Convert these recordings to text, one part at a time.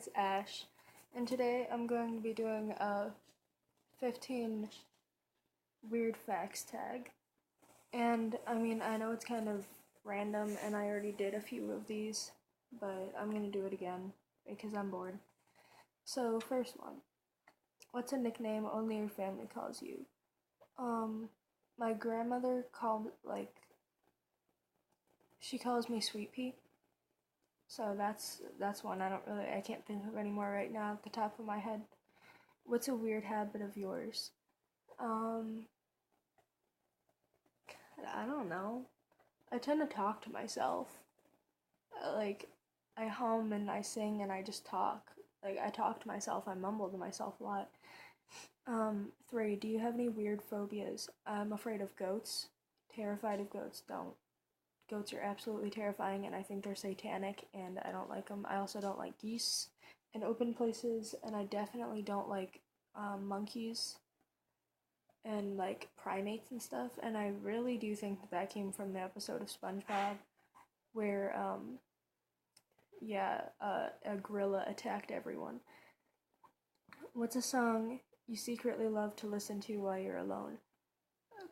it's Ash, and today I'm going to be doing a 15 weird facts tag. And I know it's kind of random, and I already did a few of these, but I'm going to do it again because I'm bored. So, first one, what's a nickname only your family calls you? Um, my grandmother she calls me Sweet Pea. So that's one I can't think of anymore right now at the top of my head. What's a weird habit of yours? Um, I don't know. I tend to talk to myself. Like, I hum and I sing and I just talk. Like, I talk to myself, I mumble to myself a lot. 3, do you have any weird phobias? I'm afraid of goats. Terrified of goats. Don't. Goats are absolutely terrifying and I think they're satanic and I don't like them. I also don't like geese in open places and I definitely don't like monkeys and like primates and stuff. And I really do think that came from the episode of SpongeBob where a gorilla attacked everyone. What's a song you secretly love to listen to while you're alone?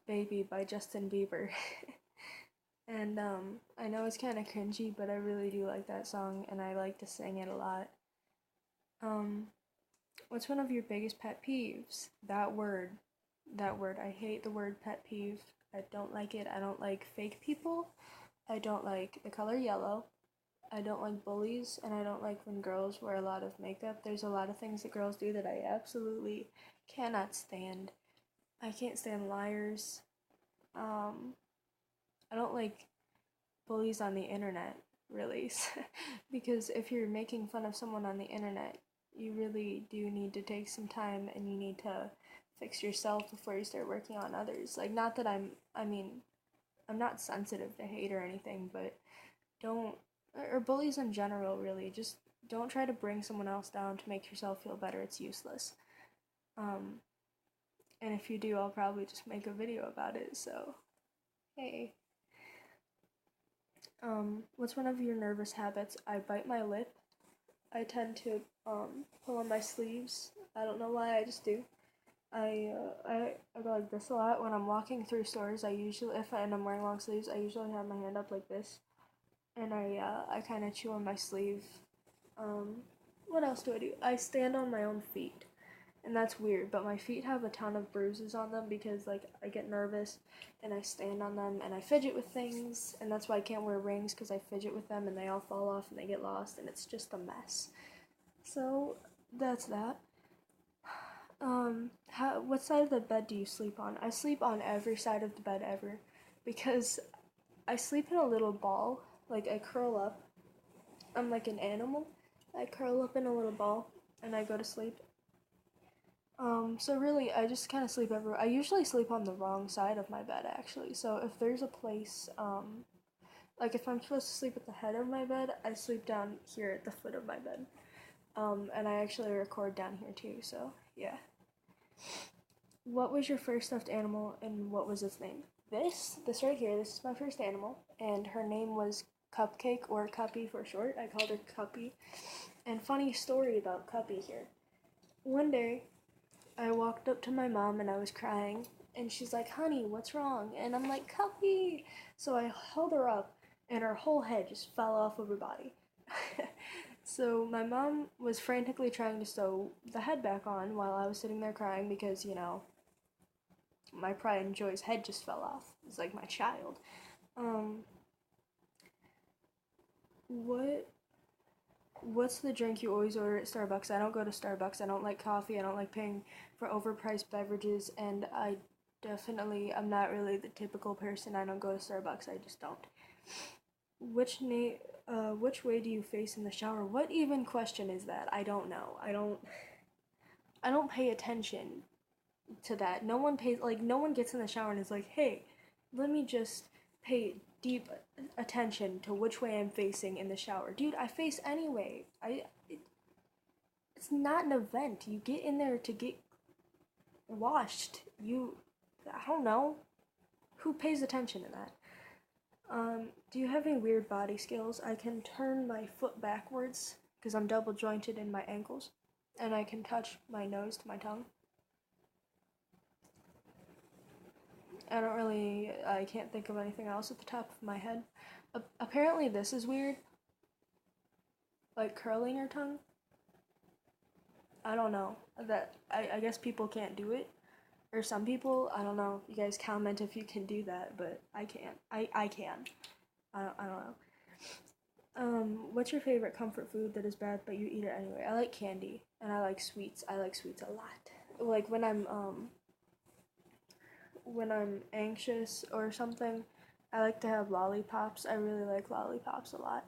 Baby by Justin Bieber. And I know it's kind of cringy, but I really do like that song and I like to sing it a lot. Um, what's one of your biggest pet peeves? That word. That word. I hate the word pet peeve. I don't like it. I don't like fake people. I don't like the color yellow. I don't like bullies, and I don't like when girls wear a lot of makeup. There's a lot of things that girls do that I absolutely cannot stand. I can't stand liars. I don't like bullies on the internet, really. Because if you're making fun of someone on the internet, you really do need to take some time and you need to fix yourself before you start working on others. Like, not that I'm not sensitive to hate or anything, but don't, or bullies in general, really, just don't try to bring someone else down to make yourself feel better. It's useless. Um, and if you do, I'll probably just make a video about it, so, hey. What's one of your nervous habits? I bite my lip. I tend to pull on my sleeves. I don't know why, I just do. I go like this a lot when I'm walking through stores. And I'm wearing long sleeves, I usually have my hand up like this, and I kind of chew on my sleeve. What else do I do? I stand on my own feet, and that's weird. But my feet have a ton of bruises on them because like I get nervous, and I stand on them, and I fidget with things, and that's why I can't wear rings because I fidget with them, and they all fall off and they get lost, and it's just a mess. So that's that. What side of the bed do you sleep on? I sleep on every side of the bed ever because I sleep in a little ball. Like, I curl up. I'm like an animal. I curl up in a little ball and I go to sleep. So really, I just kind of sleep everywhere. I usually sleep on the wrong side of my bed, actually. So if there's a place, like if I'm supposed to sleep at the head of my bed, I sleep down here at the foot of my bed. And I actually record down here too, so yeah. What was your first stuffed animal and what was its name? This right here, this is my first animal, and her name was Cupcake, or Cuppy for short. I called her Cuppy. And funny story about Cuppy here. One day, I walked up to my mom and I was crying, and she's like, "Honey, what's wrong?" And I'm like, "Cuppy!" So I held her up, and her whole head just fell off of her body. So my mom was frantically trying to sew the head back on while I was sitting there crying because, my pride and joy's head just fell off. It's like my child. Um, what what's the drink you always order at Starbucks? I don't go to Starbucks. I don't like coffee. I don't like paying for overpriced beverages, and I'm not really the typical person. I don't go to Starbucks. I just don't. Which way do you face in the shower? What even question is that? I don't know. I don't pay attention to that. No one gets in the shower and is like, "Hey, let me just pay deep attention to which way I'm facing in the shower." Dude, I face anyway. It's not an event. You get in there to get washed. I don't know. Who pays attention to that? Do you have any weird body skills? I can turn my foot backwards because I'm double jointed in my ankles, and I can touch my nose to my tongue. I can't think of anything else at the top of my head. Apparently this is weird, like curling your tongue. I don't know. I guess people can't do it. Or some people, I don't know. You guys comment if you can do that, but I can't. I can. I don't know. What's your favorite comfort food that is bad but you eat it anyway? I like candy and I like sweets. I like sweets a lot. Like when I'm anxious or something, I like to have lollipops. I really like lollipops a lot.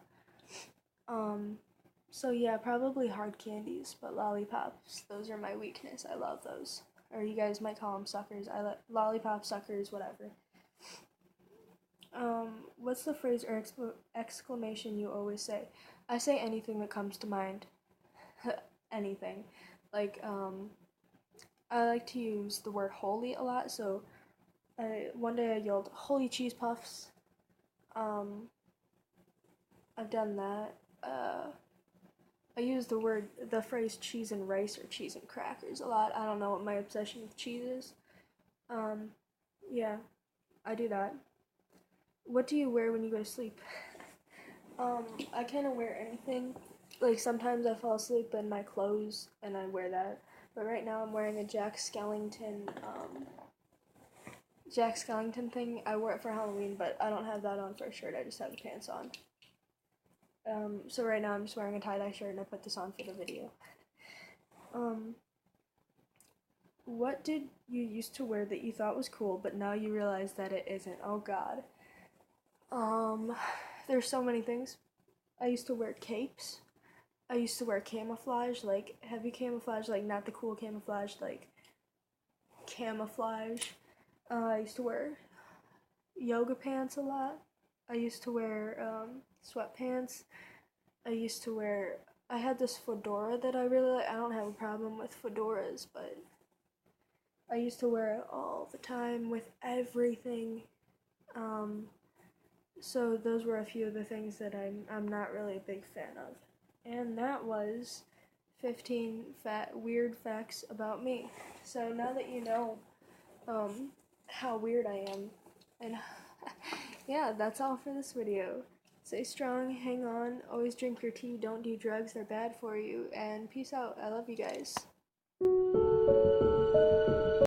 So yeah, probably hard candies, but lollipops, those are my weakness. I love those. Or you guys might call them suckers. I like lollipop suckers, whatever. What's the phrase or exclamation you always say? I say anything that comes to mind. Anything. Like, I like to use the word holy a lot, so one day I yelled, "Holy cheese puffs." I've done that. I use the phrase cheese and rice or cheese and crackers a lot. I don't know what my obsession with cheese is. Um, yeah, I do that. What do you wear when you go to sleep? I kind of wear anything. Like sometimes I fall asleep in my clothes and I wear that. But right now I'm wearing a Jack Skellington thing. I wore it for Halloween, but I don't have that on for a shirt. I just have the pants on. So right now I'm just wearing a tie-dye shirt and I put this on for the video. What did you used to wear that you thought was cool, but now you realize that it isn't? Oh God. There's so many things. I used to wear capes. I used to wear camouflage, like heavy camouflage, like not the cool camouflage, like camouflage. I used to wear yoga pants a lot. I used to wear sweatpants. I had this fedora that I really like. I don't have a problem with fedoras, but I used to wear it all the time with everything. So those were a few of the things that I'm not really a big fan of. And that was 15 weird facts about me. So now that you know how weird I am, and yeah, that's all for this video. Stay strong, hang on, always drink your tea, don't do drugs, they're bad for you, and peace out. I love you guys.